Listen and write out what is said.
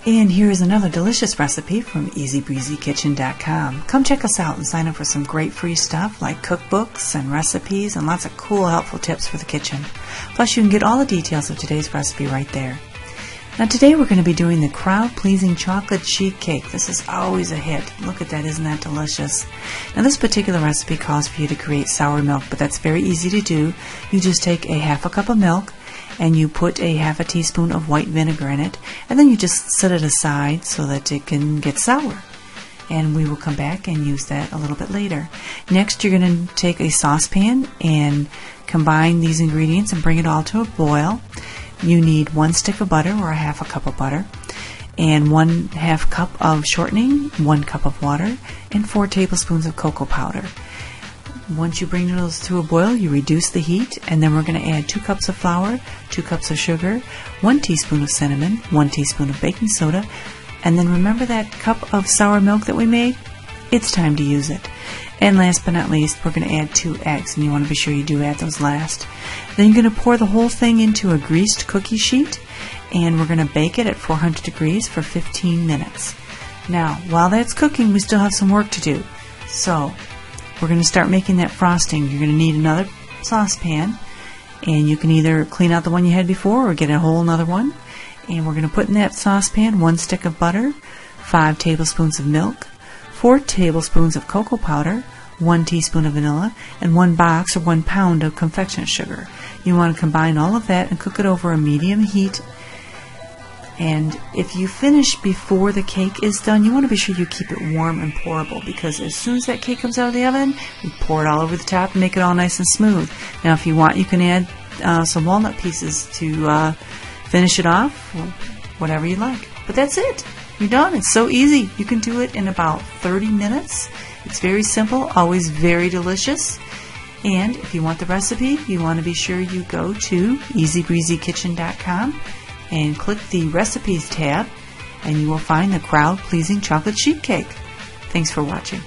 And here is another delicious recipe from EasyBreezyKitchen.com. Come check us out and sign up for some great free stuff like cookbooks and recipes and lots of cool helpful tips for the kitchen. Plus you can get all the details of today's recipe right there. Now today we're going to be doing the crowd-pleasing chocolate sheet cake. This is always a hit. Look at that, isn't that delicious? Now this particular recipe calls for you to create sour milk, but that's very easy to do. You just take a half a cup of milk and you put a half a teaspoon of white vinegar in it, and then you just set it aside so that it can get sour. And we will come back and use that a little bit later. Next, you're going to take a saucepan and combine these ingredients and bring it all to a boil. You need 1 stick of butter or a half a cup of butter, and 1/2 cup of shortening, 1 cup of water, and 4 tablespoons of cocoa powder. Once you bring those to a boil, you reduce the heat, and then we're going to add 2 cups of flour, 2 cups of sugar, 1 teaspoon of cinnamon, 1 teaspoon of baking soda, and then remember that cup of sour milk that we made? It's time to use it. And last but not least, we're going to add 2 eggs, and you want to be sure you do add those last. Then you're going to pour the whole thing into a greased cookie sheet, and we're going to bake it at 400 degrees for 15 minutes. Now, while that's cooking, we still have some work to do. So, we're going to start making that frosting. You're going to need another saucepan, and you can either clean out the one you had before or get a whole another one. And we're going to put in that saucepan 1 stick of butter, 5 tablespoons of milk, 4 tablespoons of cocoa powder, 1 teaspoon of vanilla, and 1 box or 1 pound of confectionate sugar. You want to combine all of that and cook it over a medium heat. And if you finish before the cake is done, you want to be sure you keep it warm and pourable, because as soon as that cake comes out of the oven, you pour it all over the top and make it all nice and smooth. Now if you want, you can add some walnut pieces to finish it off, whatever you like. But that's it. You're done. It's so easy. You can do it in about 30 minutes. It's very simple, always very delicious. And if you want the recipe, you want to be sure you go to EasyBreezyKitchen.com and click the Recipes tab, and you will find the crowd-pleasing chocolate sheet cake. Thanks for watching.